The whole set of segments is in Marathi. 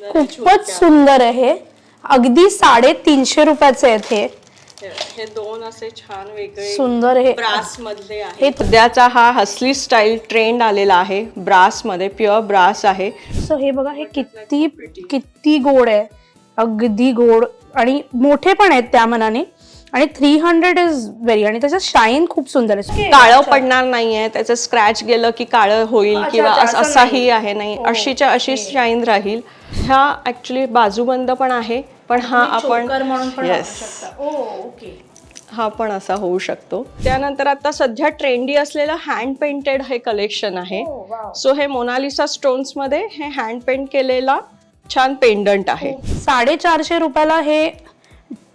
खूपच सुंदर आहे. अगदी 350 रुपयाचे आहेत हे दोन असे छान वेगळे सुंदर हे ब्रास मधले आहे. सध्याचा हा हसली स्टाईल ट्रेंड आलेला आहे, ब्रास मध्ये प्युअर ब्रास आहे. सो हे बघा, हे किती किती गोड आहे, अगदी गोड आणि मोठे पण आहेत त्या मनाने. आणि 300 इज व्हेरी, आणि त्याचं शाईन खूप सुंदर आहे. काळं पडणार नाहीये, त्याचं स्क्रॅच गेलं की काळं होईल किंवा असाही आहे नाही, अशीच्या अशीच शाईन राहील. हा ऍक्च्युली बाजूबंद पण आहे, पण हा आपण हा पण असा होऊ शकतो. त्यानंतर आता सध्या ट्रेंडी असलेलं हँड पेंटेड हे कलेक्शन आहे. सो हे मोनालिसा स्टोन्स मध्ये हे हँड पेंट केलेला छान पेंडंट आहे. 450 रुपयाला हे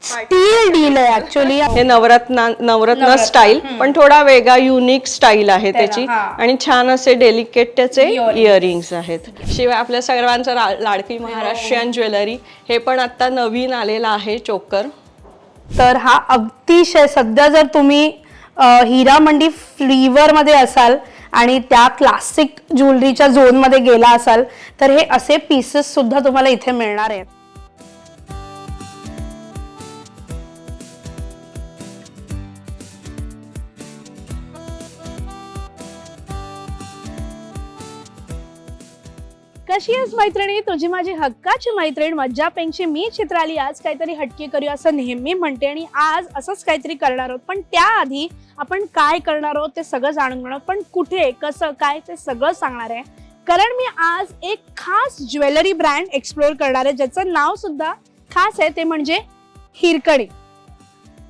स्टील डील आहे ऍक्च्युली. हे नवरत्न स्टाईल, पण थोडा वेगळा युनिक स्टाईल आहे त्याची. आणि छान असे डेलिकेट त्याचे इयरिंग्स आहेत. शिवाय आपल्या सर्वांचं लाडकी महाराष्ट्रीयन ज्वेलरी हे पण आता नवीन आलेला आहे, चोकर. तर हा अतिशय सध्या जर तुम्ही हिरा मंडी फ्लीवर मध्ये असाल आणि त्या क्लासिक ज्वेलरीच्या झोन मध्ये गेला असाल तर हे असे पीसेस सुद्धा तुम्हाला इथे मिळणार आहेत. कशी आहेस मैत्रिणी, तुझी माझी हक्काची मैत्रीण मज्जा पेंगची मी चित्राली. आज काहीतरी हटके करूया असं नेहमी म्हणते आणि आज असंच काहीतरी करणार आहोत. पण त्याआधी आपण काय करणार आहोत ते सगळं जाणून घेणार, पण कुठे कसं काय ते सगळं सांगणार आहे. कारण मी आज एक खास ज्वेलरी ब्रँड एक्सप्लोर करणार आहे ज्याचं नाव सुद्धा खास आहे, ते म्हणजे हिरकणी.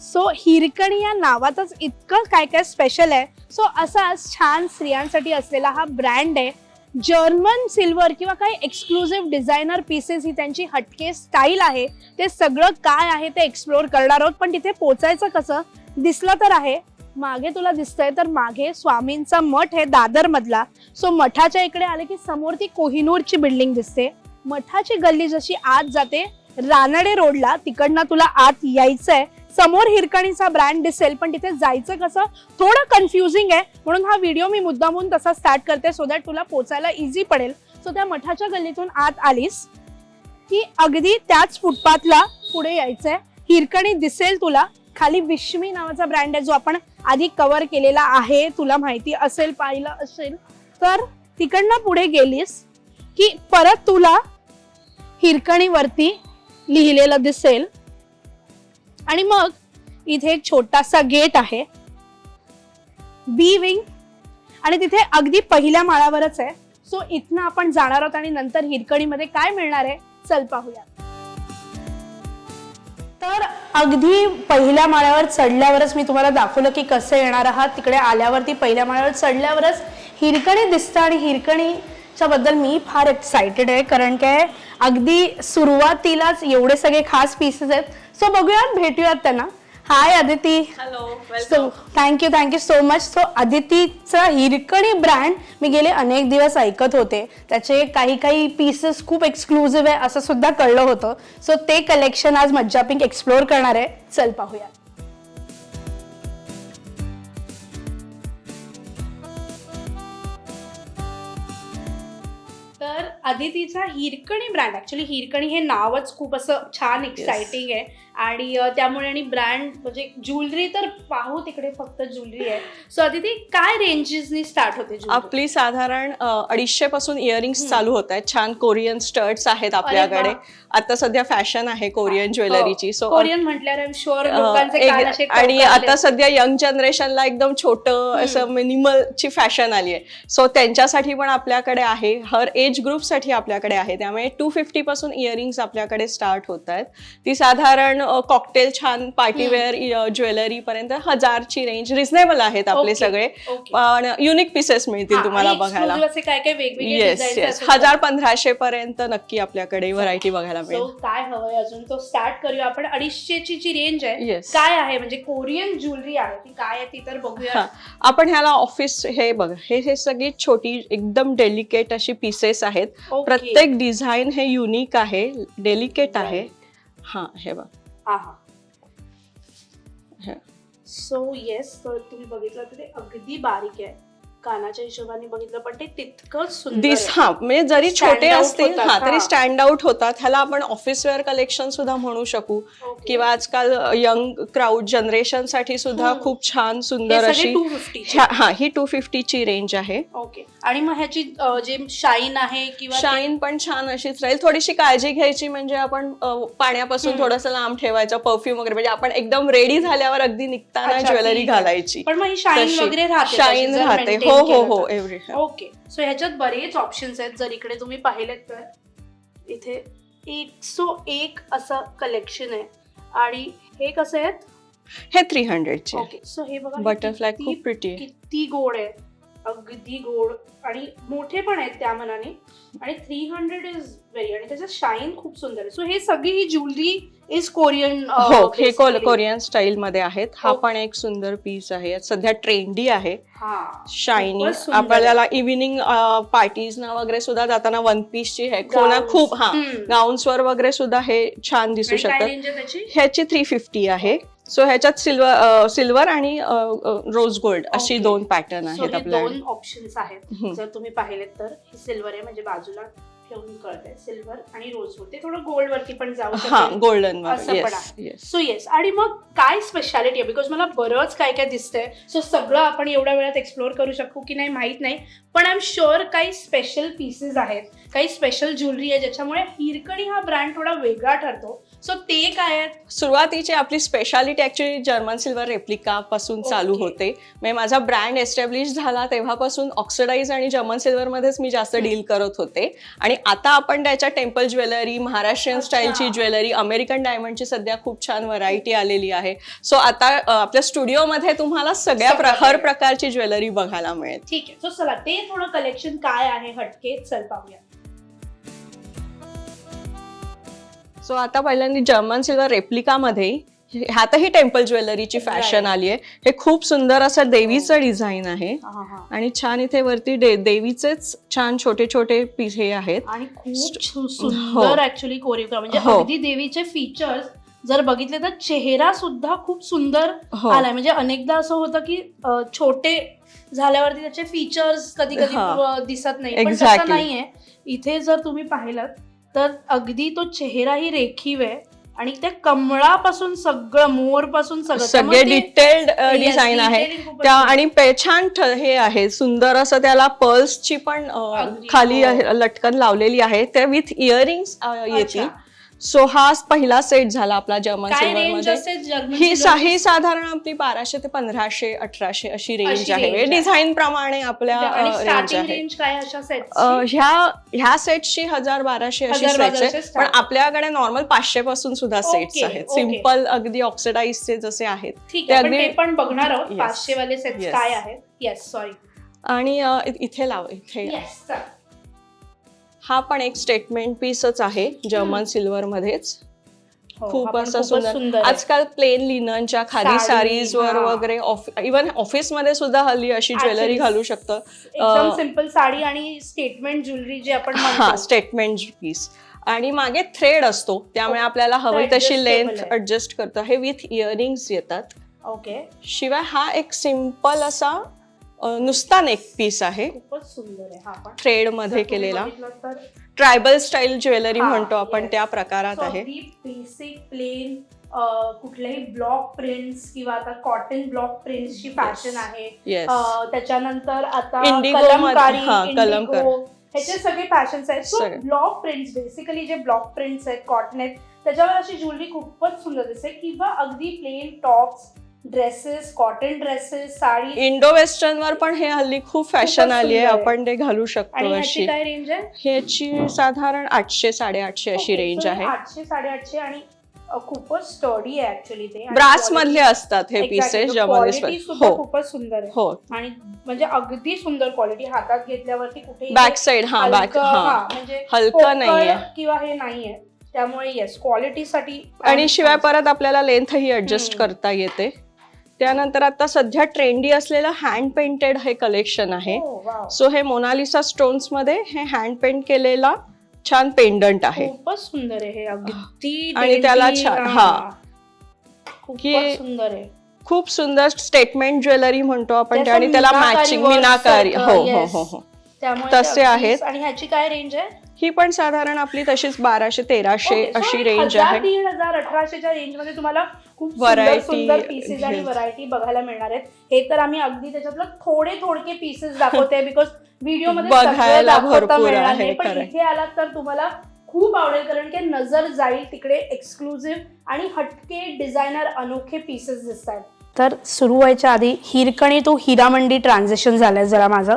सो हिरकणी या नावातच इतकं काय काय स्पेशल आहे. सो असाच छान स्त्रियांसाठी असलेला हा ब्रँड आहे. जर्मन सिल्वर किंवा काही एक्सक्लुझिव्ह डिझायनर पीसेस ही त्यांची हटके स्टाईल आहे. ते सगळं काय आहे ते एक्सप्लोर करणार आहोत. पण तिथे पोचायचं कसं, दिसलं तर आहे मागे, तुला दिसतंय तर मागे स्वामींचा मठ आहे दादर मधला. सो मठाच्या इकडे आले की समोर ती कोहिनूरची बिल्डिंग दिसते. मठाची गल्ली जशी आत जाते रानडे रोडला, तिकडनं तुला आत यायचंय. समोर हिरकणीचा ब्रँड दिसेल, पण तिथे जायचं कसं थोडं कन्फ्युजिंग आहे. म्हणून हा व्हिडिओ मी मुद्दामून तसा स्टार्ट करते सो दॅट तुला पोचायला इझी पडेल. सो त्या मठाच्या गल्लीतून आत आलीस की अगदी त्याच फुटपाथला पुढे यायचंय. हिरकणी दिसेल तुला. खाली विश्मी नावाचा ब्रँड आहे जो आपण आधी कव्हर केलेला आहे, तुला माहिती असेल, पाहिलं असेल. तर तिकडनं पुढे गेलीस की परत तुला हिरकणीवरती लिहिलेलं दिसेल. आणि मग इथे एक छोटासा गेट आहे, बी विंग, आणि तिथे अगदी पहिल्या माळावरच आहे. सो इथनं आपण जाणार आहोत आणि नंतर हिरकणीमध्ये काय मिळणार आहे चल पाहूया. तर अगदी पहिल्या माळ्यावर चढल्यावरच मी तुम्हाला दाखवलं की कसं येणार आहात. तिकडे आल्यावरती पहिल्या माळ्यावर चढल्यावरच हिरकणी दिसतं आणि हिरकणीच्या बद्दल मी फार एक्साइटेड आहे. कारण काय अगदी सुरुवातीलाच एवढे सगळे खास पीसेस आहेत. सो बघूयात, भेटूयात त्यांना. Hi Aditi. Hello, thank you so much. So अदितीचा हिरकणी ब्रँड मी गेले अनेक दिवस ऐकत होते. त्याचे काही पीसेस खूप एक्सक्लुझिव्ह आहे असं सुद्धा कळलं होतं. सो ते कलेक्शन आज मज्जा पिंक एक्सप्लोर करणार आहे. चल पाहूया. तर अदितीचा हिरकणी ब्रँड, ऍक्च्युली हिरकणी हे नावच खूप असं छान एक्साइटिंग आहे. आणि त्यामुळे आणि ब्रँड म्हणजे ज्वेलरी तर पाहू तिकडे फक्त ज्वेलरी आहे. सो अदिती काय रेंजेसनी स्टार्ट होते? आपली साधारण 250 पासून इयरिंग्स चालू होत आहेत. छान कोरियन स्टड्स आहेत आपल्याकडे. आता सध्या फॅशन आहे कोरियन ज्वेलरीची. सो कोरियन म्हटल्यावर शुअर लोकांचे कान असे आणि आता सध्या यंग जनरेशनला एकदम छोटं असं मिनिमलची फॅशन आली आहे. सो त्यांच्यासाठी पण आपल्याकडे आहे, हर एज ग्रुपसाठी आपल्याकडे आहे. त्यामुळे 250 पासून इयरिंग्स आपल्याकडे स्टार्ट होत आहेत. ती साधारण कॉकटेल छान पार्टीवेअर ज्वेलरी पर्यंत 1000ची रेंज रिझनेबल आहेत आपले सगळे. पण युनिक पीसेस मिळतील तुम्हाला बघायला. येस 1000-1500 पर्यंत नक्की आपल्याकडे व्हरायटी बघायला मिळेल. काय हवंय अजून तो स्टार्ट करूया आपण. 250ची जी रेंज आहे काय आहे, म्हणजे कोरियन ज्वेलरी आहे ती काय आहे ती तर बघूया आपण. ह्याला ऑफिस हे बघा, हे सगळी छोटी एकदम डेलिकेट अशी पीसेस आहेत. प्रत्येक डिझाईन हे युनिक आहे, डेलिकेट आहे. हा हे बघ. सो येस, तर तुम्ही बघितलं तर ते अगदी बारीक आहे. कानाच्या हिशोबाने बघितलं पण ते तितकंच सुंदर आहे. हा म्हणजे जरी Stand छोटे out असतील होतात, हा तरी हा. स्टँड आउट होतात. ह्याला आपण ऑफिस वेअर कलेक्शन सुद्धा म्हणू शकू Okay. किंवा आजकाल यंग क्राऊड जनरेशन साठी सुद्धा खूप छान हे सुंदर सगळे अशी 250 चे. हा ही 250 ची रेंज आहे. ओके. आणि मग ह्याची जे शाईन आहे किंवा ते- शाईन पण छान अशीच राहील. थोडीशी काळजी घ्यायची म्हणजे आपण पाण्यापासून थोडंसं लांब ठेवायचं, परफ्यूम वगैरे म्हणजे आपण एकदम रेडी झाल्यावर अगदी निघताना अच्छा, ज्वेलरी ठीक आहे. घालायची. पण मग ही शाईन तशी. वगैरे राहते शाईन तशी जर राहते. maintain हो हो केलं हो तर. एव्हरी. ओके. सो ह्याच्यात बरेच ऑप्शन्स आहेत. जर इकडे तुम्ही पाहिलेत तर इथे 101 असं कलेक्शन आहे. आणि हे कसं आहेत? हे 300 चे. ओके. सो हे बघा, हे बटरफ्लाय किती- खूप प्रिटी आहे. किती गोड आहे, अगदी गोड आणि मोठे पण आहेत त्या मनाने. आणि 300 इज व्हेरी, आणि त्याचं शाईन खूप सुंदर आहे. सो हे सगळी ही ज्वेलरी इज कोरियन. हो हे कोरियन स्टाईल मध्ये आहेत. हा Okay. पण एक सुंदर पीस आहे, सध्या ट्रेंडी आहे. हा शायनी खूपच सुंदर आपल्याला इव्हिनिंग पार्टीज ना वगैरे सुद्धा जाताना वन पीस ची आहे. खोना Gowns. खूप हा हम्म. गाऊन्स वर वगैरे सुद्धा हे छान दिसू आणि काय शकतात. रेंज आहे त्याची? ह्याची 350 आहे. सो ह्याच्यात सिल्वर आणि रोज गोल्ड अशी Okay. 2 पॅटर्न So आहेत हे आपल्याकडे. 2 ऑप्शन्स आहेत. हम्म. जर तुम्ही पाहिलेत तर हे सिल्वर आहे, म्हणजे बाजूला ठेवून कळतंय सिल्वर आणि रोज गोल्ड. ते थोडं गोल्ड वरती पण जाऊ हा शकते. गोल्डन असं पण येस आहे. येस. So yes. आणि मग काय स्पेशालिटी आहे? बिकॉज मला बरंच काय काय दिसतंय. सो सगळं आपण एवढ्या वेळात एक्सप्लोर करू शकू की नाही माहित नाही, पण आय एम शुअर काही स्पेशल पीसेस आहेत, काही स्पेशल ज्वेलरी आहे ज्याच्यामुळे हिरकणी हा ब्रँड थोडा वेगळा ठरतो. सो ते काय आहेत? सुरुवातीची आपली speciality actually German silver replica पासून चालू Okay. होते. म्हणजे माझा ब्रँड एस्टॅब्लिश झाला तेव्हापासून ऑक्सिडाइज आणि जर्मन सिल्वर मध्येच मी जास्त डील करत होते. आणि आता आपण त्याच्या टेम्पल ज्वेलरी, महाराष्ट्रीयन अच्छा. स्टाईलची ज्वेलरी, अमेरिकन डायमंडची सध्या खूप छान व्हरायटी आलेली आहे. सो आता आपल्या स्टुडिओमध्ये तुम्हाला सगळं हर मिळेल. प्रकारची ज्वेलरी बघायला मिळेल. ठीक आहे. सो चला ते थोडं कलेक्शन काय आहे हटके चल पाहूया. सो आता पहिल्यांदा जर्मन सिल्वर रेप्लिकामध्ये ह्यातही टेम्पल ज्वेलरीची फॅशन Right. आली आहे. हे खूप सुंदर असं देवीचं डिझाईन आहे. हा. आणि छान इथे वरती देवीचेच छान छोटे छोटे पीस हे आहेत. आणि खूप हो. सुंदर ऍक्च्युली कोरिओग्राफ, म्हणजे हो. अगदी देवीचे फीचर्स जर बघितले तर चेहरा सुद्धा खूप सुंदर हो. आलाय. म्हणजे अनेकदा असं होतं की छोटे झाल्यावरती त्याचे फीचर्स कधी हा. कधी दिसत नाही, पण तसं Exactly. नाहीये. इथे जर तुम्ही पाहिलं तर अगदी तो चेहराही रेखीव आहे आणि त्या कमळापासून सगळं, मोर पासून सगळं सगळे त्यामुळे ते- डिटेल्ड Yes, डिझाईन आहे detailing खूपच त्या. सुंदर. आणि छान हे आहे सुंदर असं त्याला पर्ल्सची पण अगदी, खाली हो. लटकन लावलेली आहे. त्या विथ इयरिंग्स येतील. अच्छा. सो हा पहिला सेट झाला आपला जर्मन काय सिल्वर रेंज मध्ये. असते जर्मन ही सिल्वर? ही साधारण आपली 1200 ते 1500 1800 अशी रेंज अशी आहे. range आहे. डिझाईन प्रमाणे आपल्या आणि रेंज स्टार्टिंग आहे. रेंज काय अशा सेट्सची? ह्या सेटची 1000-1200 अशी 1000-1200 सेट्स आहे. पण start. आपल्याकडे नॉर्मल 500 पासून सुद्धा सेट्स Okay, आहेत. okay. सिम्पल अगदी ऑक्सिडाइजचे जसे आहेत ठीक ते आहे, पण अगदी. ते पण बघणार आहोत. Yes. 500 वाले सेट्स Yes. काय आहेत? Yes, sorry. आणि इथे लाव इथे येस. हा पण एक स्टेटमेंट पीसच आहे जर्मन सिल्वर मध्येच. खूप असं सुंदर. आजकाल प्लेन लिननच्या खाली साडी, साडीज वर हा. वगैरे इव्हन ऑफिस मध्ये सुद्धा हल्ली अशी ज्वेलरी Actually, घालू शकतं. एकदम सिंपल साडी आणि स्टेटमेंट ज्वेलरी जे आपण हा म्हणतो. Statement piece. आणि मागे थ्रेड असतो त्यामुळे आपल्याला हवी तशी adjustable लेंथ आहे. ऍडजस्ट करतं. हे विथ इयरिंग्स येतात. ओके. शिवाय हा एक सिंपल असा नुसता नेक पीस आहे, खूपच सुंदर आहे हा पण. थ्रेड जर मध्ये तुम्ही केलेला. बघितलं तर ट्रायबल स्टाईल ज्वेलरी हा, म्हणतो आपण yes. त्या प्रकारात आहे. बेसिक प्लेन कुठल्याही ब्लॉक प्रिंट्स किंवा आता कॉटन ब्लॉक प्रिंट्सची फॅशन आहे. येस. त्याच्यानंतर आता Indigo कलमकारी, मध्ये, हा, कलमकार. इंडिगो, ह्याचे सगळे फॅशन्स आहेत. सो सगळे. ब्लॉक प्रिंट्स, बेसिकली जे ब्लॉक प्रिंट्स आहेत कॉटन आहेत त्याच्यावर अशी ज्वेलरी खूपच सुंदर दिसते. किंवा अगदी plain tops, dresses, cotton dresses, sari. Indo western वर पण हे हल्ली खूप फॅशन खूपच आली आहे. सुंदर आहे. आपण ते घालू आणि शकतो ह्याची अशी. काय रेंज आहे? ह्याची साधारण 800-850 अशी रेंज आहे. 800-850 आणि खूपच स्टडी आहे ऍक्च्युली ते. आणि ब्रास quality- मधले असतात हे Exactly. Pieces The German quality सुद्धा हो खूपच सुंदर आहे. हो. आणि म्हणजे अगदी सुंदर क्वालिटी. हातात घेतल्यावरती कुठे बॅक साइड हा बॅक हा म्हणजे हलकं पोकळ नाहीये. किंवा हे नाहीये. त्यामुळे येस, क्वालिटीसाठी. आणि शिवाय परत आपल्याला लेंथही ऍडजस्ट करता येते. त्यानंतर आता सध्या ट्रेंडी असलेलं हँड पेंटेड हे कलेक्शन आहे. सो हे मोनालिसा स्टोन्स मध्ये हे हँड पेंट केलेला छान पेंडंट आहे. खूपच सुंदर आहे हे. अगदी आणि त्याला dainty, छान हा खूपच की- सुंदर आहे. खूप सुंदर स्टेटमेंट ज्वेलरी म्हणतो आपण त्याचं आणि त्याला मीनाकारी मॅचिंग works मीनाकारी आहेत, हो हो yes. हो हो त्यामुळे ते तसे अगदीच- आहेत. आणि ह्याची काय रेंज आहे? ही पण साधारण आपली तशीच 1200-1300 Okay, so अशी रेंज 1000, आहे. 3000, 1800च्या रेंज मध्ये तुम्हाला खूप Variety सुंदर पीसेस आणि घेऊ. व्हरायटी बघायला मिळणार आहेत. हे तर आम्ही अगदी त्याच्यातलं थोडके पीसेस दाखवते बिकॉज व्हिडिओ मध्ये सगळं बघायला दाखवता भरपूर मिळणार आहे, नाही. पण खरंय. इथे आलात तर तुम्हाला खूप आवडेल कारण की नजर जाईल तिकडे एक्सक्लुझिव्ह आणि हटके डिझायनर अनोखे पीसेस दिसत आहेत. तर सुरू व्हायच्या आधी हिरकणी टू हिरामंडी ट्रान्झिशन झालंय जरा माझं.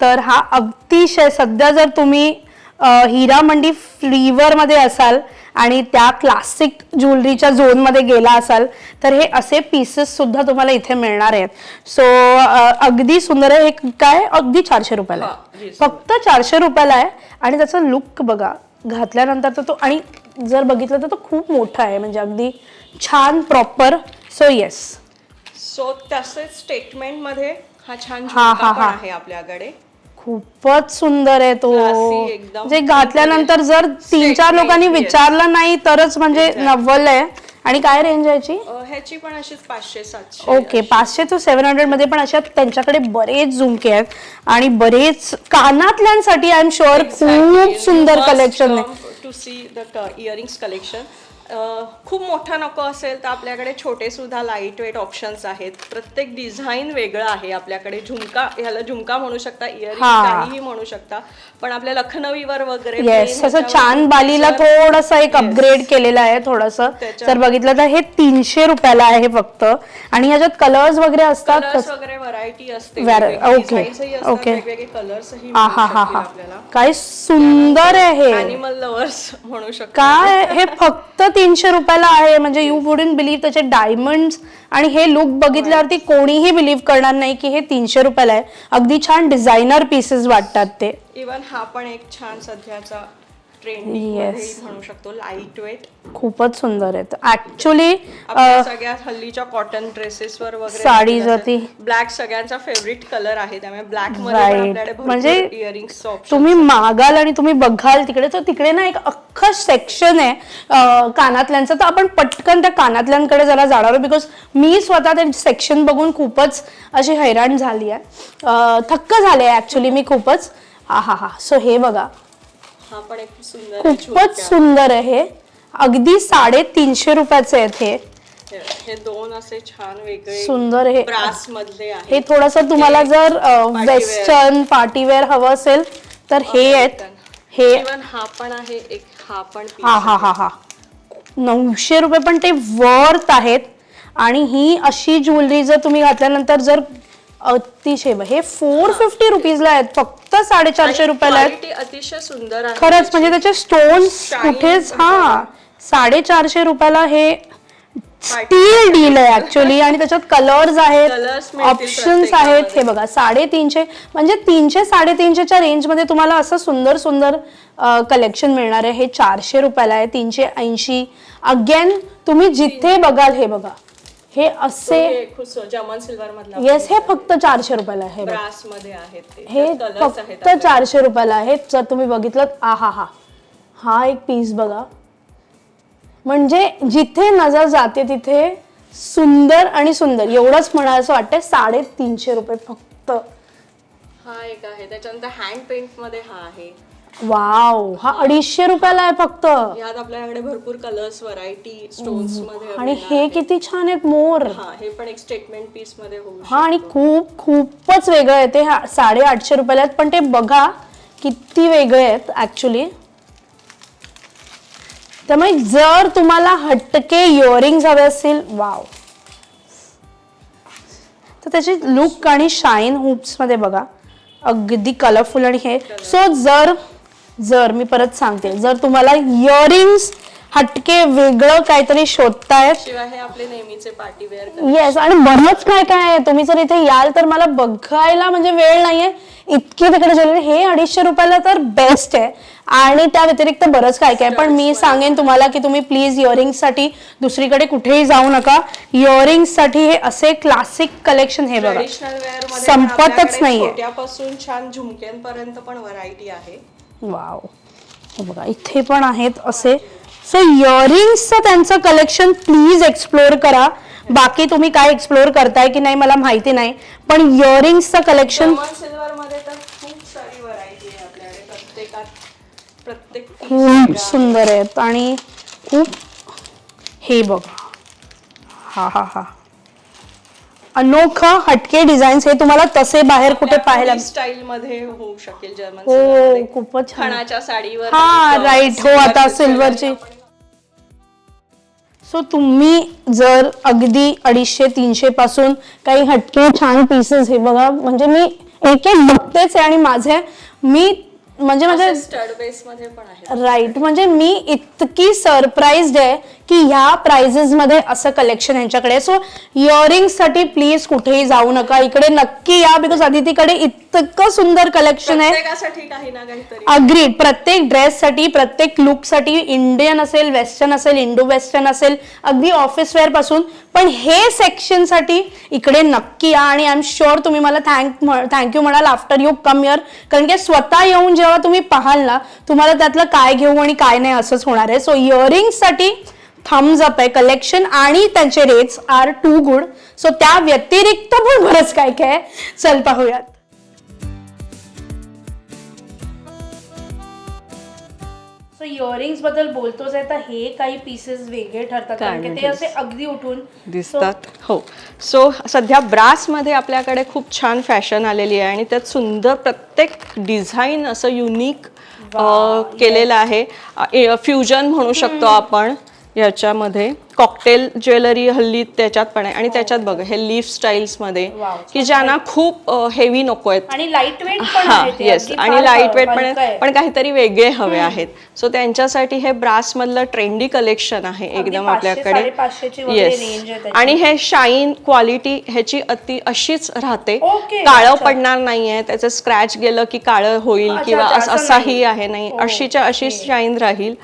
तर हा अतिशय सध्या जर तुम्ही हिरामंडी फ्लेवरमध्ये असाल आणि त्या क्लासिक ज्वेलरीच्या झोनमध्ये गेला असाल तर हे असे पीसेस सुद्धा तुम्हाला इथे मिळणार आहेत. सो अगदी सुंदर आहे. हे काय अगदी 400 रुपयाला आहे. फक्त 400 रुपयाला आहे आणि त्याचा लुक बघा घातल्यानंतर तर तो आणि जर बघितलं तर तो खूप मोठा आहे म्हणजे अगदी छान प्रॉपर. सो येस सो तसेच स्टेटमेंट मध्ये हा छान हा, झुमका हा, पण हा. आहे आपल्याकडे. खूपच सुंदर आहे तो. Classy एकदम. म्हणजे घातल्यानंतर जर 3-4 Statement, लोकांनी yes. विचारलं नाही तरच म्हणजे नव्वल आहे. आणि काय रेंज आहे याची? ह्याची पण अशीच 500-700. ओके 500 to 700 मध्ये पण अशा त्यांच्याकडे बरेच झुमके आहेत आणि बरेच कानातल्यांसाठी आय एम शुअर खूप सुंदर कलेक्शन आहे. To see the earrings collection. खूप मोठा नको असेल तर आपल्याकडे छोटे सुद्धा लाईट वेट ऑप्शन्स आहेत. प्रत्येक डिझाईन वेगळं आहे आपल्याकडे. झुमका ह्याला झुमका म्हणू शकता, इयरिंग काहीही म्हणू शकता. पण आपल्या लखनवीवर वगैरे येस असं छान बालीला थोडस एक अपग्रेड केलेलं आहे थोडस. जर बघितलं तर हे 300 रुपयाला आहे फक्त आणि ह्याच्यात कलर्स वगैरे असतात. कलर्स वगैरे व्हरायटी असते. ओके ओके वेगवेगळे कलर्सही हा हा हा हा काय सुंदर आहे. ॲनिमल लव्हर्स म्हणू शकतो. काय हे फक्त 300 रुपयाला आहे म्हणजे यू वुडंट बिलीव्ह त्याचे डायमंड्स आणि हे लुक बघितल्यावरती कोणीही बिलीव्ह करणार नाही की हे 300 रुपयाला आहे. अगदी छान डिझायनर पीसेस वाटतात ते. इवन हा पण एक छान सध्याचा ट्रेंड म्हणू शकतो. लाईट वेट खूपच सुंदर आहे. ऍक्च्युली सगळ्यात हल्लीच्या कॉटन ड्रेसेसवर वगैरे साडीज होती. ब्लॅक सगळ्यांचा फेवरेट कलर आहे त्यामुळे ब्लॅक मध्ये म्हणजे इयरिंग्स तुम्ही मागाल आणि तुम्ही बघाल तिकडे तर तिकडे ना एक अख्खं सेक्शन आहे कानातल्यांचं. तर आपण पटकन त्या कानातल्यांकडे जरा जाणार आहोत बिकॉज मी स्वतः ते सेक्शन बघून खूपच अशी हैराण झाली आहे. थक्क झाले ऍक्च्युली मी खूपच. हा हा हा. सो हे बघा हा पण एक सुंदर खूपच सुंदर आहे. अगदी 350 रुपयाचे आहेत हे. हे दोन असे छान वेगळे सुंदर हे ब्रास मधले आहे. हे थोडस तुम्हाला जर वेस्टर्न पार्टीवेअर हवं असेल तर हे आहेत. हे इवन हा पण आहे एक. हा पण हा हा हा हा 900 रुपये पण ते वर्थ आहेत. आणि ही अशी ज्वेलरी जर तुम्ही घातल्यानंतर जर अतिशय हे 450 रुपीजला आहेत. फक्त 450 रुपयाला आहेत. क्वालिटी अतिशय सुंदर आहे खरंच म्हणजे त्याचे स्टोन्स कुठेच. हा 450 रुपयाला हे स्टील डील आहे ऍक्च्युली आणि त्याच्यात कलर्स आहेत, ऑप्शन्स आहेत. हे बघा 350 म्हणजे 300-350च्या रेंज मध्ये तुम्हाला असं सुंदर सुंदर कलेक्शन मिळणार आहे. हे 400 रुपयाला आहे. 380 अगेन तुम्ही जिथे बघाल. हे बघा हे असे जर्मन सिल्वर मधला. येस हे फक्त 400 रुपयाला आहे. ब्रास मध्ये आहेत हे फक्त 400 रुपयाला आहे. जर तुम्ही बघितलं हा एक पीस बघा म्हणजे जिथे नजर जाते तिथे सुंदर आणि सुंदर एवढंच म्हणायचं वाटतंय. 350 रुपये फक्त. हा एक आहे. त्याच्यानंतर हँड पेंट मध्ये हा आहे. वाव हा 250 रुपयाला आहे फक्त. यात आपल्याकडे भरपूर कलर्स व्हरायटी स्टोन्स मध्ये. आणि हे किती छान आहेत मोर. हा हे पण एक स्टेटमेंट पीस मध्ये होऊ शकतो. हा आणि खूपच वेगळं आहे ते. 850 रुपयाला आहेत पण ते बघा किती वेगळे आहेत ऍक्च्युली. त्यामुळे जर तुम्हाला हटके इयरिंग्स हवे असतील वाव तर त्याचे लुक आणि शाईन हुप्स मध्ये बघा अगदी कलरफुल आणि हे. सो जर मी परत सांगते जर तुम्हाला इयरिंग्स हटके वेगळं काहीतरी शोधतायत शिवाय हे आपले नेहमीचे पार्टी वेअर. येस आणि बरंच काय काय आहे. तुम्ही जर इथे याल तर मला बघायला म्हणजे वेळ नाहीये इतकी तिकडे ज्वेलरी. हे 250 रुपयाला तर बेस्ट आहे आणि त्या व्यतिरिक्त बरंच काय काय. पण मी सांगेन तुम्हाला की तुम्ही प्लीज इयरिंग्स साठी दुसरीकडे कुठेही जाऊ नका. इयरिंग्स साठी हे असे क्लासिक कलेक्शन हे बघा संपतच नाहीये. छोट्यापासून छान झुमक्यांपर्यंत पण व्हरायटी आहे. वाव हे बघा इथे पण आहेत असे. सो इयरिंग्सचं त्यांचं कलेक्शन प्लीज एक्सप्लोअर करा. बाकी तुम्ही काय एक्सप्लोर करताय की नाही मला माहिती नाही, पण इयरिंग्सचं कलेक्शन सिल्वर मध्ये तर खूप सारी व्हरायटी आहे आपल्याकडे. प्रत्येक खूप सुंदर आहेत आणि खूप हे बघ, हा हा हा अनोखा हटके डिझाईन्स, हे तुम्हाला तसे बाहेर कुठे पाहायला स्टाईल मध्ये होऊ शकेल जर्मन हो सिल्वरमध्ये. खूपच छान. खणाच्या साडीवर हा राईट हो आता सिल्वरची. सो तुम्ही जर अगदी 250-300 पासून काही हटके छान पीसेस, हे बघा म्हणजे मी एक एक बघतेच आहे आणि मी म्हणजे माझ्या स्टड बेस मध्ये पण आहे. राईट म्हणजे मी इतकी सरप्राईज्ड आहे की ह्या प्राइजेस मध्ये असं कलेक्शन यांच्याकडे. सो इयरिंग्स साठी प्लीज कुठेही जाऊ नका, इकडे नक्की या, बिकॉज अदितीकडे इतकं सुंदर कलेक्शन आहे. प्रत्येकासाठी काही ना काहीतरी. अग्रीड, प्रत्येक ड्रेससाठी, प्रत्येक लुकसाठी, इंडियन असेल, वेस्टर्न असेल, इंडो वेस्टर्न असेल, अगदी ऑफिस वेअर पासून. पण हे सेक्शन साठी इकडे नक्की या आणि आय एम शुअर तुम्ही मला थँक्यू म्हणाल आफ्टर यू कम हिअर, कारण की स्वतः येऊन जेव्हा तुम्ही पाहाल ना तुम्हाला त्यातलं काय घेऊ आणि काय नाही असंच होणार आहे. सो इयरिंग्स साठी थम्स अप आहे कलेक्शन आणि त्यांचे rates are too good. So त्या व्यतिरिक्त पण बरंच काय काय, चल पाहूयात. सो इयरिंग्स बद्दल बोलतोच आहे तर हे काही पीसेस वेगळे ठरतात कारण की ते असे अगदी उठून दिसतात. हो, सो सध्या ब्रास मध्ये आपल्याकडे खूप छान फॅशन आलेली आहे आणि त्यात सुंदर प्रत्येक डिझाईन असं युनिक केलेलं आहे. फ्युजन म्हणू शकतो आपण याच्यामध्ये. कॉकटेल ज्वेलरी हल्ली त्याच्यात पण आहे आणि त्याच्यात बघा हे लीफ स्टाईल्स मध्ये की ज्यांना खूप हेवी नको आहेत आणि लाईट वेट पण हा आहे ते, येस, अगदी आणि फार लाईट वेट पण हलकं आहे. पण काहीतरी वेगळे हवे आहेत. सो त्यांच्यासाठी हे ब्रास मधलं ट्रेंडी कलेक्शन आहे एकदम 500, आपल्याकडे. 550 ची वगैरे येस, रेंज आहे त्याची. आणि हे शाईन क्वालिटी ह्याची अशीच राहते. ओके, काळं अच्छा. पडणार नाहीये, त्याचं स्क्रॅच गेलं की काळं होईल अच्छा, किंवा अच्छा, असं असाही नाही. आहे नाही, ओ, अशीच्या अशीच ओके. शाईन राहील.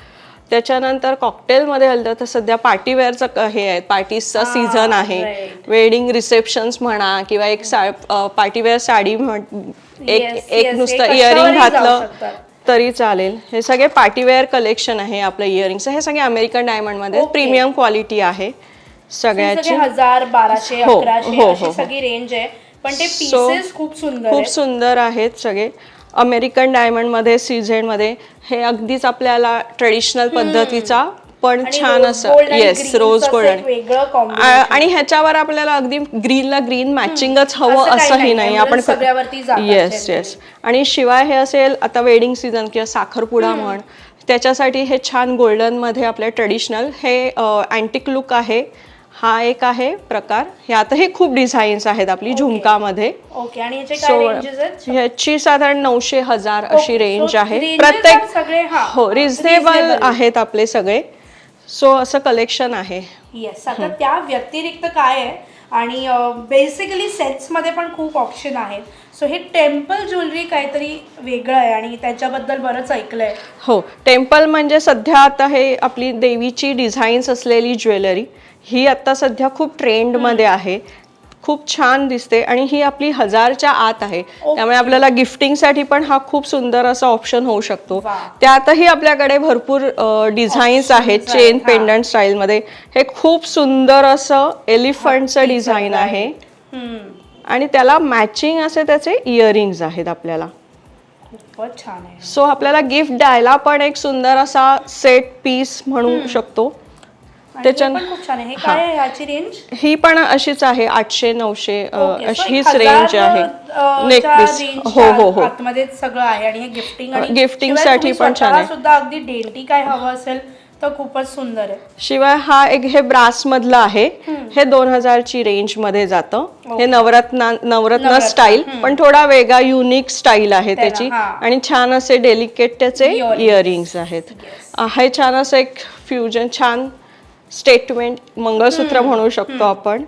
त्याच्यानंतर कॉकटेलमध्ये हलतं तर सध्या पार्टीवेअरचं हे आहे, पार्टीजचा सीझन आहे. right. वेडिंग रिसेप्शन्स म्हणा किंवा एक पार्टीवेअर साडी Yes, एक yes, नुसतं हे इयरिंग कशावरही जाऊ घातलं शकतात. तरी चालेल. हे सगळे पार्टीवेअर कलेक्शन आहे आपलं इयरिंग्स. हे सगळे अमेरिकन डायमंड मध्ये Okay. प्रीमियम क्वालिटी आहे सगळ्याची. 1000, 1200, हो, 1100 हो, अशी हो. सगळी रेंज आहे, पण ते So, पीसेस खूप सुंदर खूप आहेत. सुंदर आहेत सगळे. अमेरिकन डायमंड मध्ये, सीझेड मध्ये हे अगदीच आपल्याला ट्रेडिशनल पद्धतीचा पण आणि छान rose असं gold आणि येस green रोज चं असं गोल्ड एक वेगळं combination. आणि ह्याच्यावर आपल्याला अगदी ग्रीनला ग्रीन मॅचिंगच असं हवं काही असंही नाही, नाही. emerald आपण सगळ्यावरती जातात येस generally. येस. आणि शिवाय हे असेल आता वेडिंग सीझन किंवा साखरपुडा म्हण, त्याच्यासाठी हे छान गोल्डन मध्ये आपल्या ट्रेडिशनल हे अँटिक लुक आहे. हा एक आहे प्रकार. ह्यातही खूप डिझाईन्स आहेत आपली झुमकामध्ये. ओके, आणि याचे काय रेंजेस आहेत? ह्याची साधारण 900-1000 अशी Okay, रेंज so आहे. ranges प्रत्येक are सगळे, हा, हो रिझनेबल reasonable. आहेत आपले सगळे. सो असं कलेक्शन आहे. येस, आता त्या व्यतिरिक्त काय आहे आणि बेसिकली सेट्स मध्ये पण खूप ऑप्शन आहेत. सो हे टेम्पल ज्वेलरी काहीतरी वेगळं आहे आणि त्याच्याबद्दल बरंच ऐकलंय. हो, टेम्पल म्हणजे सध्या आता हे आपली देवीची डिझाईन्स असलेली ज्वेलरी ही आता सध्या खूप ट्रेंडमध्ये आहे. खूप छान दिसते आणि ही आपली 1000च्या आत आहे. त्यामुळे आपल्याला गिफ्टिंगसाठी पण हा खूप सुंदर असा ऑप्शन होऊ शकतो. वा. त्यातही आपल्याकडे भरपूर डिझाईन्स आहेत Options चेन आहेत, हा. पेंडंट स्टाईलमध्ये. हे खूप सुंदर असं एलिफंटचं डिझाईन आहे आणि त्याला मॅचिंग असे त्याचे इयरिंग्स आहेत आपल्याला. खूपच छान आहे. सो आपल्याला गिफ्ट द्यायला पण एक सुंदर असा सेट पीस म्हणू शकतो. आणि हे पण खूप छान आहे. हे काय आहे याची रेंज? ही पण अशीच आहे 800-900 Okay, so अशीच 1000 रेंज आहे. नेक च्या पीस रेंजच्या हो हो हो. आतमध्ये सगळं आहे आणि हे गिफ्टिंग आणि गिफ्टिंग शिवाय साठी तुम्ही पण छान आहे. स्वतः सुद्धा अगदी डेंटी काय हवं असेल तर खूपच सुंदर आहे. शिवाय हा एक हे ब्रास मधलं आहे. हे 2000 ची रेंज मध्ये जातं. हे नवरत्न स्टाईल पण थोडा वेगळा युनिक स्टाईल आहे त्याला, त्याची हा. आणि छान असे डेलिकेट त्याचे Earrings. इयरिंग्स आहेत. हे छान असं एक फ्युजन छान स्टेटमेंट मंगळसूत्र म्हणू शकतो आपण.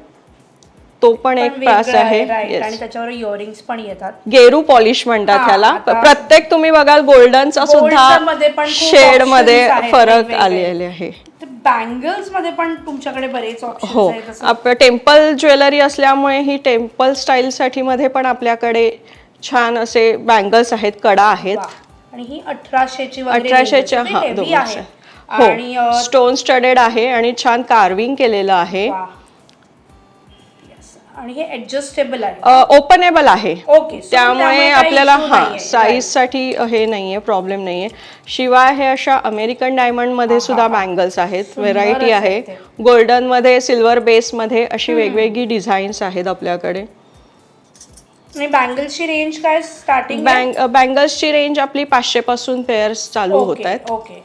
तो पण एक प्रास आहे. आणि त्याच्यावर इयरिंग्स पण येतात. गेरू पॉलिश म्हणतात हा, ह्याला. आता प्रत्येक तुम्ही बघाल गोल्डनचा मध्ये पण सुद्धा खूप शेड options मध्ये आहेत फरक वेगवेगळे. आलेले आहे. बँगल्स मध्ये पण तुमच्याकडे बरेच ऑप्शन्स हो, आहेत असं. टेम्पल ज्वेलरी असल्यामुळे ही टेम्पल स्टाईल साठी मध्ये पण आपल्याकडे छान असे बँगल्स आहेत, कडा आहेत. वा. आणि ही 1800 ची वगैरे 1800च्या range आहे. हा Heavy आहे. हो, आणि स्टोन स्टडेड आहे आणि छान कार्विंग केलेलं आहे. वा. आणि हे ऍडजस्टेबल आहे. ओपनेबल आहे. ओके, त्यामुळे आपल्याला साईज साठी हे नाहीये, प्रॉब्लेम नाहीये. शिवाय हे अशा अमेरिकन डायमंड मध्ये सुद्धा बँगल्स आहेत, व्हेरायटी आहे. गोल्डन मध्ये, सिल्वर बेस मध्ये अशी वेगवेगळी डिझाईन्स आहेत आपल्याकडे. आणि बँगल्सची रेंज काय स्टार्टिंग? बँगल्सची रेंज आपली 500 पासून पेअर्स चालू होत आहेत. ओके,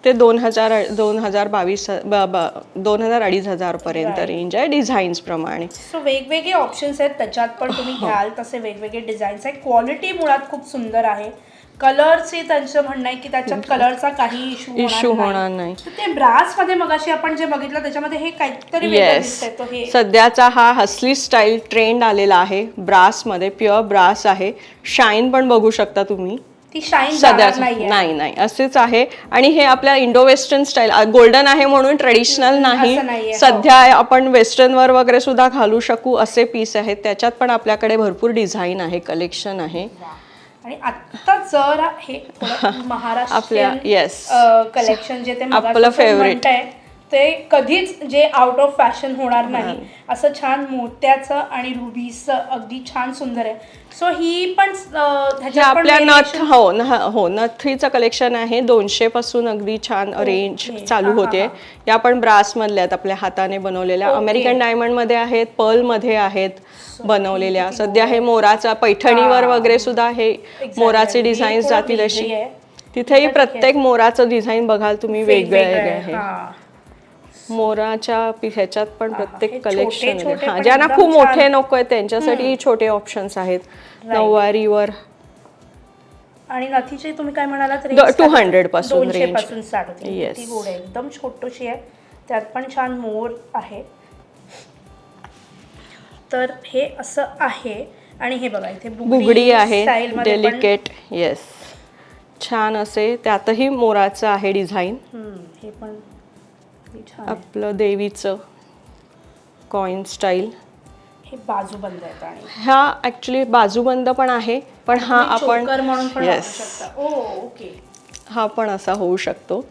ते 2,000-2,500 पर्यंत रेंज आहे डिझाईन्स प्रमाणे. सो वेगवेगळे ऑप्शन्स आहेत त्याच्यात, पण तुम्ही घ्याल तसे वेगवेगळे डिझाईन्स आहेत. क्वालिटी मुळात खूप सुंदर आहे. कलरचे त्यांचं म्हणणं आहे की त्याच्यात कलरचा काही इश्यू होणार नाही. ते ब्रास मध्ये मगाशी आपण जे बघितलं त्याच्यामध्ये हे काहीतरी वेगळं दिसतंय. तो हे सध्याचा हा हसली स्टाईल ट्रेंड आलेला आहे. ब्रास मध्ये, प्युअर ब्रास आहे. शाईन पण बघू शकता तुम्ही. ती शाईन नाही असेच आहे. आणि हे आपल्या इंडो वेस्टर्न स्टाईल, गोल्डन आहे म्हणून ट्रेडिशनल नाही. सध्या आपण वेस्टर्न वर वगैरे सुद्धा घालू शकू असे पीस आहेत. त्याच्यात पण आपल्याकडे भरपूर डिझाईन आहे, कलेक्शन आहे. आणि आता जर हे महाराष्ट्रीयन कलेक्शन जे ते आपलं फेवरेट आहे ते कधीच जे आउट ऑफ फॅशन होणार नाही असं छान मोत्याचं आणि रुबीचं अगदी छान सुंदर आहे. सो ही पण आपल्या नथीचं कलेक्शन आहे. 200 पासून अगदी छान रेंज चालू होते. या पण ब्रास मधल्या आहेत, आपल्या हाताने बनवलेल्या. अमेरिकन डायमंड मध्ये आहेत, पर्ल मध्ये आहेत बनवलेल्या. सध्या हे मोराचा पैठणीवर वगैरे सुद्धा हे मोराचे डिझाईन जातील अशी. तिथेही प्रत्येक मोराचं डिझाईन बघाल तुम्ही वेगवेगळे आहे. मोराच्या ह्याच्यात पण प्रत्येक कलेक्शन आहे. ज्यांना खूप मोठे नको आहेत त्यांच्यासाठी छोटे ऑप्शन्स आहेत. नऊवारीवर आणि नथीचे तुम्ही काय म्हणालात? 200 पासून रेंज स्टार्ट होते. ती गोड आहे, एकदम छोटीशी आहे. त्यात पण छान मोर आहे. तर हे असं आहे. आणि हे बघा इथे बुगडी आहे, डेलिकेट. येस, छान असे. त्यातही मोराचं आहे डिझाईन. हे पण आपलं देवीचं कॉइन स्टाईल. हे बाजूबंद आहेत. आणि हा ऍक्च्युली बाजूबंद पण आहे, पण हा आपण हा पण असा होऊ शकतो.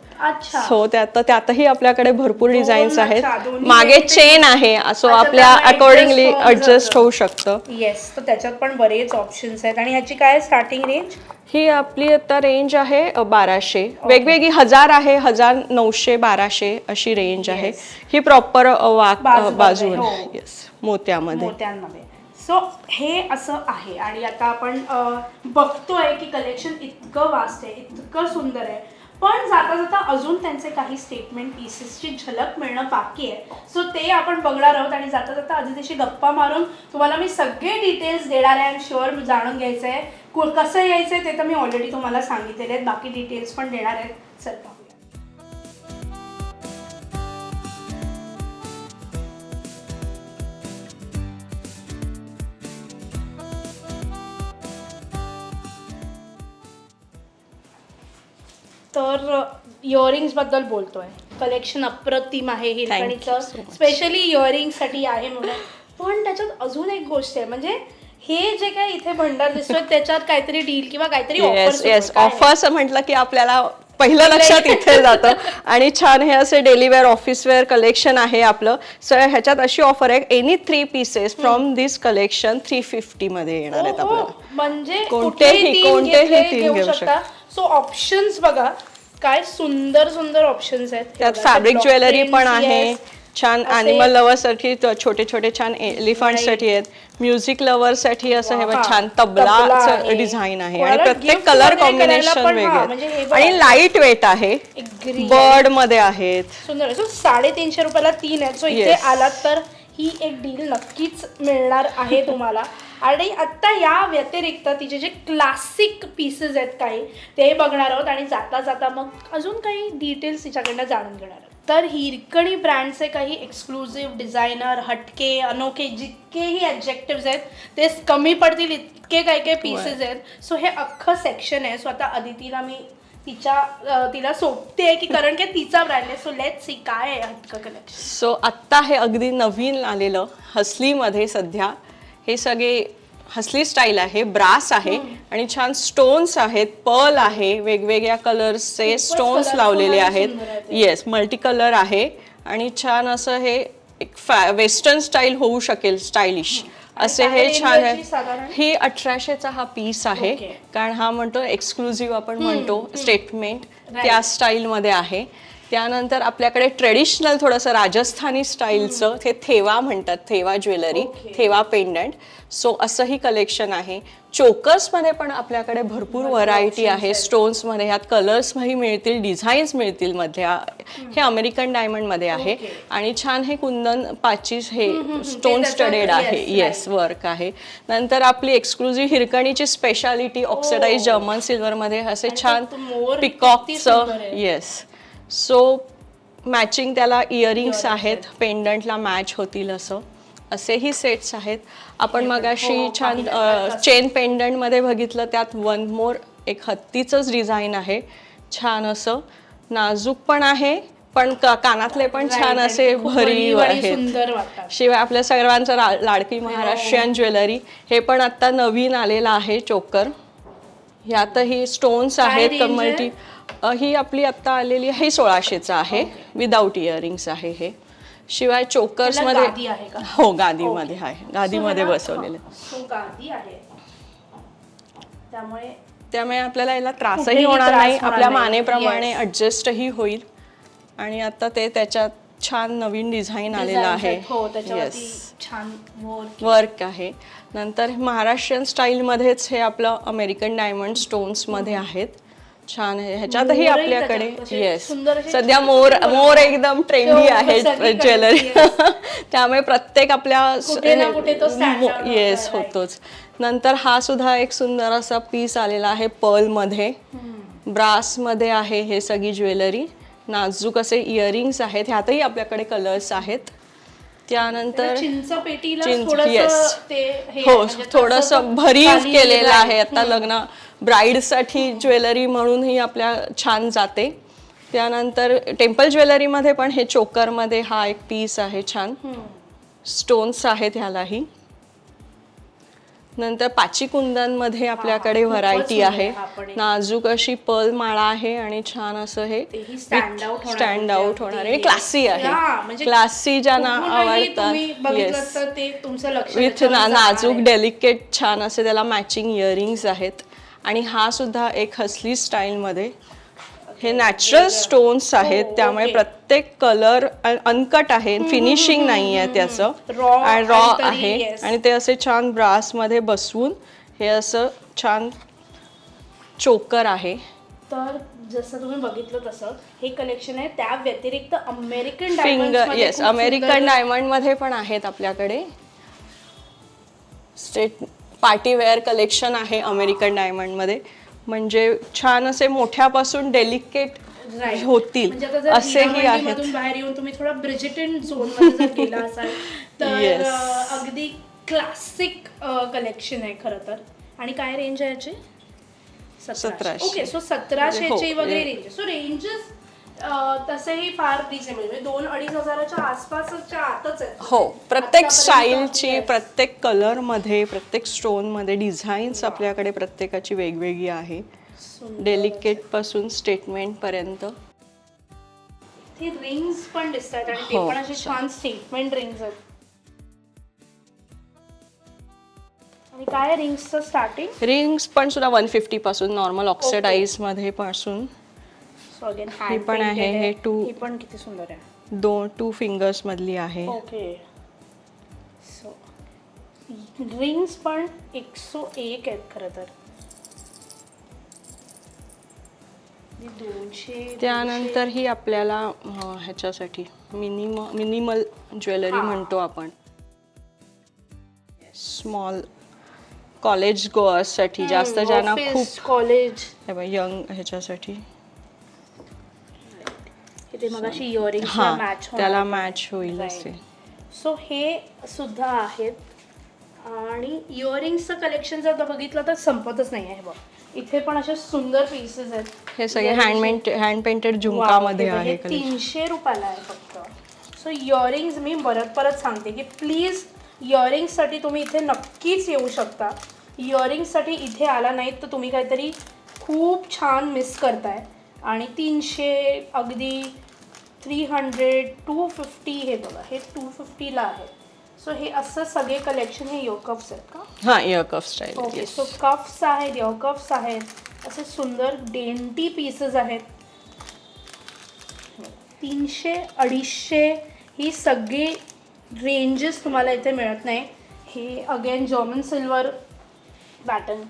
सो त्यातही आपल्याकडे भरपूर डिझाईन्स आहेत. मागे चेन आहे, सो आपल्या अकॉर्डिंगली ऍडजस्ट होऊ शकतं. येस, तर त्याच्यात पण बरेच ऑप्शन्स आहेत. आणि ह्याची काय स्टार्टिंग रेंज? ही आपली आता रेंज आहे 1200. वेगवेगळी 1000 आहे, 1000, 900, 1200 अशी रेंज आहे. ही प्रॉपर बाजू मोत्यांमध्ये. सो हे असं आहे. आणि आता आपण बघतोय की कलेक्शन इतकं वास्ट आहे, इतकं सुंदर आहे. पण जाता जाता अजून त्यांचे काही स्टेटमेंट पीसेसची झलक मिळणं बाकी आहे. सो ते आपण बघणार आहोत. आणि जाता जाता आधी त्याची गप्पा मारून तुम्हाला मी सगळे डिटेल्स देणार आहे. आणि शुअर जाणून घ्यायचं आहे कसं यायचं आहे ते तर मी ऑलरेडी तुम्हाला सांगितलेले आहेत. बाकी डिटेल्स पण देणार आहेत. चल पाहूया. तर इयरिंग्स बद्दल बोलतोय. कलेक्शन अप्रतिम आहे हिरकणीचं, स्पेशली इयरिंग साठी आहे म्हणून. पण त्याच्यात अजून एक गोष्ट आहे, म्हणजे हे जे काय इथे भंडार दिसतोय त्याच्यात काहीतरी डील किंवा काहीतरी ऑफर्स म्हटलं की आपल्याला पहिलं लक्षात इथे जातं. आणि छान हे असे daily wear, office wear collection आहे आपलं. सो ह्याच्यात अशी ऑफर आहे, any 3 pieces from this collection 350 मध्ये येणार आहेत आपल्याला. म्हणजे कोणतेही 3 घेऊ शकता. सो ऑप्शन्स बघा, काय सुंदर सुंदर ऑप्शन्स आहेत. त्यात फॅब्रिक ज्वेलरी पण आहे. छान ॲनिमल लवर साठी छोटे छोटे छान एलिफंट साठी आहेत. म्युझिक लवर साठी असं हे छान तबलाचं डिझाईन आहे. आणि प्रत्येक कलर कॉम्बिनेशन वेगळे आणि लाईट वेट आहे. बर्ड मध्ये आहेत. सुंदर. 350 रुपयाला 3 आहेत. सो इथे आलात तर ही एक डील नक्कीच मिळणार आहे तुम्हाला. आणि आता या व्यतिरिक्त तिचे जे क्लासिक पीसेस आहेत काही ते बघणार आहोत. आणि जाता जाता मग अजून काही डिटेल्स तिच्याकडनं जाणून घेणार आहोत. तर हिरकणी ब्रँडचे काही एक्सक्लुझिव्ह, डिझायनर, हटके, अनोखे जितकेही ॲडजेक्टिव्स आहेत ते कमी पडतील इतके काही काही पीसेस आहेत. सो हे अख्खं सेक्शन आहे. सो आता अदितीला मी तिला सोपते की कारण की तिचा ब्रँड आहे. सो लेट्स सी काय आहे हटकं कलेक्शन. सो आत्ता हे अगदी नवीन आलेलं हसलीमध्ये सध्या हे सगळे हसली स्टाईल आहे. ब्रास आहे आणि छान स्टोन्स आहेत, पर्ल आहे, वेगवेगळ्या कलर्सचे स्टोन्स लावलेले आहेत. येस, मल्टी कलर आहे. आणि छान असं हे एक वेस्टर्न स्टाईल होऊ शकेल, स्टायलिश असे हे छान आहे. ही 1800चा हा पीस आहे, कारण हा म्हणतो एक्सक्लुझिव्ह आपण म्हणतो स्टेटमेंट, त्या स्टाईलमध्ये आहे. त्यानंतर आपल्याकडे ट्रेडिशनल थोडंसं राजस्थानी स्टाईलचं ते थेवा म्हणतात, thewa jewellery, thewa pendant. So असंही कलेक्शन आहे. चोकर्समध्ये पण आपल्याकडे भरपूर व्हरायटी आहे. स्टोन्समध्ये ह्यात कलर्सही मिळतील, डिझाईन्स मिळतील मधल्या. हे अमेरिकन डायमंडमध्ये आहे आणि छान हे कुंदन पाचीस हे स्टोन स्टडेड आहे. येस, वर्क आहे. नंतर आपली एक्सक्लुझिव्ह हिरकणीची स्पेशालिटी ऑक्सिडाइज जर्मन सिल्वरमध्ये असे छान पिकॉकचं. येस. सो मॅचिंग त्याला इयरिंग्स आहेत, पेंडंटला मॅच होतील असेही सेट्स आहेत. आपण मगाशी छान चेन पेंडंटमध्ये बघितलं, त्यात वन मोर एक हत्तीचंच डिझाईन आहे. छान असं नाजूक पण आहे, पण कानातले पण छान असे भरीव आहेत. शिवाय आपल्या सर्वांचं लाडकी महाराष्ट्रीयन ज्वेलरी, हे पण आता नवीन आलेलं आहे चोकर. ह्यातही स्टोन्स आहेत कमल्टी. ही आपली आता आलेली आहे, 1600चा आहे, विदाऊट इयरिंग्स आहे हे. शिवाय चोकर्समध्ये हो गादीमध्ये आहे, गादीमध्ये बसवलेले. त्यामुळे आपल्याला याला त्रासही होणार नाही, आपल्या मानेप्रमाणे ऍडजस्टही होईल. आणि आता ते त्याच्यात छान नवीन डिझाईन आलेलं आहे. येस, वर्क आहे. नंतर महाराष्ट्रीयन स्टाईलमध्येच हे आपलं अमेरिकन डायमंड स्टोन्समध्ये आहेत. छान आहे. ह्याच्यातही आपल्याकडे येस, सध्या मोर एकदम ट्रेंडी आहे ज्वेलरी. त्यामुळे प्रत्येक आपल्या येस होतोच. नंतर हा सुद्धा एक सुंदर असा पीस आलेला आहे, पर्लमध्ये, ब्रासमध्ये आहे हे सगळी ज्वेलरी. नाजूक असे इयरिंग्स आहेत, ह्यातही आपल्याकडे कलर्स आहेत. त्यानंतर येस, हो थोडंसं भरीव केलेलं आहे. आता लग्न ब्राईडसाठी ज्वेलरी म्हणूनही आपल्या छान जाते. त्यानंतर टेम्पल ज्वेलरीमध्ये पण हे चोकरमध्ये हा एक पीस आहे, छान स्टोन्स आहेत ह्यालाही. नंतर पाची कुंदनमध्ये आपल्याकडे व्हरायटी आहे. नाजूक अशी पर्ल माळा आहे आणि छान असं हे स्टँड आउट होणार आहे. क्लासी आहे, क्लासी ज्यांना आवडतात. येस, विथ नाजूक डेलिकेट छान असे त्याला मॅचिंग इयरिंग्स आहेत. आणि हा सुद्धा एक हसली स्टाईलमध्ये, हे नॅचरल स्टोन्स आहेत, त्यामुळे प्रत्येक कलर अनकट आहे, फिनिशिंग नाही आहे त्याचं, आणि रॉ आहे. आणि ते असे छान ब्रासमध्ये बसवून हे असं छान चोकर आहे. तर जसं तुम्ही बघितलं तसं हे कलेक्शन आहे. त्या व्यतिरिक्त अमेरिकन फिंगर, येस, अमेरिकन डायमंडमध्ये पण आहेत आपल्याकडे. स्टेट पार्टी वेअर कलेक्शन आहे अमेरिकन डायमंडमध्ये. म्हणजे छान असे मोठ्यापासून डेलिकेट होतील असेही आहेत. बाहेर येऊन तुम्ही थोडा ब्रिजिटन झोन मध्ये जर गेला असाल तर अगदी क्लासिक कलेक्शन आहे खरं तर. आणि काय रेंज आहे याची? 1700. ओके, सो 1700 वगैरे रेंज. सो रेंजेस तसेही फार रिजनेबल, म्हणजे 2-2.5 हजाराच्या आसपासच्या आतच आहे. हो, प्रत्येक स्टाईलची, प्रत्येक कलरमध्ये, प्रत्येक स्टोनमध्ये डिझाईन्स आपल्याकडे प्रत्येकाची वेगवेगळी आहे, डेलिकेट पासून स्टेटमेंट पर्यंत. ते रिंग्स पण दिसतात आणि ते पण असे छान स्टेटमेंट रिंग्स आहेत. आणि काय रिंग्सचं स्टार्टिंग? रिंग्स पण सुद्धा 150 पासून, नॉर्मल ऑक्सिडाइज मध्ये पासून. ही पण आहे, हे ही पण किती सुंदर आहे, 2 फिंगर्स मधली आहे. ओके. सो रिंग्स पण 101 आहेत खरं तर. 200. त्यानंतर ही आपल्याला ह्याच्यासाठी मिनिमल ज्वेलरी म्हणतो आपण, स्मॉल कॉलेज गोअर्ससाठी, जास्त ज्यांना खूप कॉलेज यंग ह्याच्यासाठी. ते मगाशी इयरिंग मॅच त्याला मॅच होईल असे. सो हे सुद्धा आहेत. आणि इयरिंग्सचं कलेक्शन जर बघितलं तर संपतच नाही आहे बघ. इथे पण असे सुंदर पीसेस आहेत. हे सगळे हँड पेंटेड झुमकामध्ये आहे. 300 रुपयाला आहे फक्त. सो इयरिंग्स मी परत सांगते की प्लीज इयरिंग्ससाठी तुम्ही इथे नक्कीच येऊ शकता. इयरिंग्ससाठी इथे आला नाहीत तर तुम्ही काहीतरी खूप छान मिस करताय. आणि 300 अगदी 300, 250 हे बघा, हे 250ला आहे. सो हे असं सगळे कलेक्शन हे इयर कफ्स आहेत का? हां, ear cuff style. Okay, so coughs आहेत, इयर कफ्स आहेत, असे सुंदर डेंटी पीसेस आहेत. 300, 250 ही सगळी रेंजेस तुम्हाला इथे मिळत नाही. हे अगेन जर्मन सिल्वर पॅटर्न,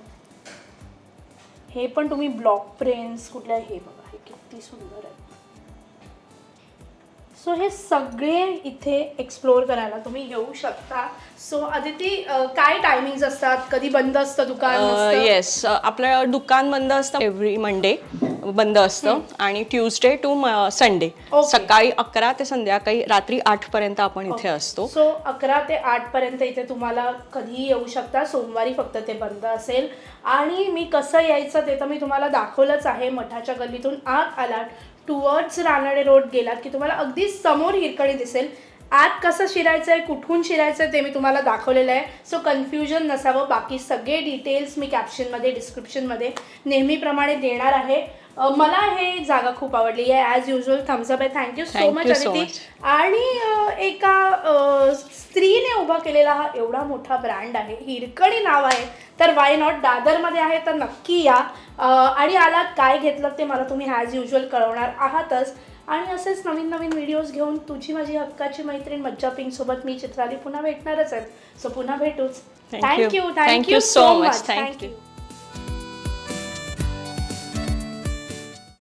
हे पण तुम्ही ब्लॉक प्रिंट्स कुठल्या, हे बघा हे किती सुंदर आहे. सो हे सगळे इथे एक्सप्लोअर करायला तुम्ही येऊ शकता. सो आदिती, काय टायमिंग्स असतात, कधी बंद असतं दुकान? येस, आपलं दुकान बंद असतं एव्हरी मंडे बंद असतं आणि ट्यूजडे टू संडे सकाळी 11 ते संध्याकाळी रात्री 8 पर्यंत आपण इथे असतो. सो 11 ते 8 पर्यंत इथे तुम्हाला कधीही येऊ शकता. सोमवारी फक्त ते बंद असेल. आणि मी कसं यायचं ते तर मी तुम्हाला दाखवलंच आहे. मठाच्या गल्लीतून आत आलात, टुवर्ड्स रानडे रोड गेलात की तुम्हाला अगदी समोर हिरकणी दिसेल. आत कसं शिरायचं आहे, कुठून शिरायचं आहे ते मी तुम्हाला दाखवलेलं आहे. सो कन्फ्युजन नसावं. बाकी सगळे डिटेल्स मी कॅप्शनमध्ये, डिस्क्रिप्शनमध्ये नेहमीप्रमाणे देणार आहे. मला हे जागा खूप आवडली आहे. ॲज युजल थम्सअप आहे. Thank you so much Aditi. आणि एका स्त्रीने उभा केलेला हा एवढा मोठा ब्रँड आहे, हिरकणी नाव आहे, तर वाय नॉट. दादरमध्ये आहे तर नक्की या. आणि आलात काय घेतलं ते मला तुम्ही ॲज युजल कळवणार आहातच. आणि असेच नवीन नवीन व्हिडिओज घेऊन तुझी माझी हक्काची मैत्रीण मज्जा पिंकसोबत मी चित्राली पुन्हा भेटणारच आहेत. सो पुन्हा भेटूच. Thank you so much. थँक्यू.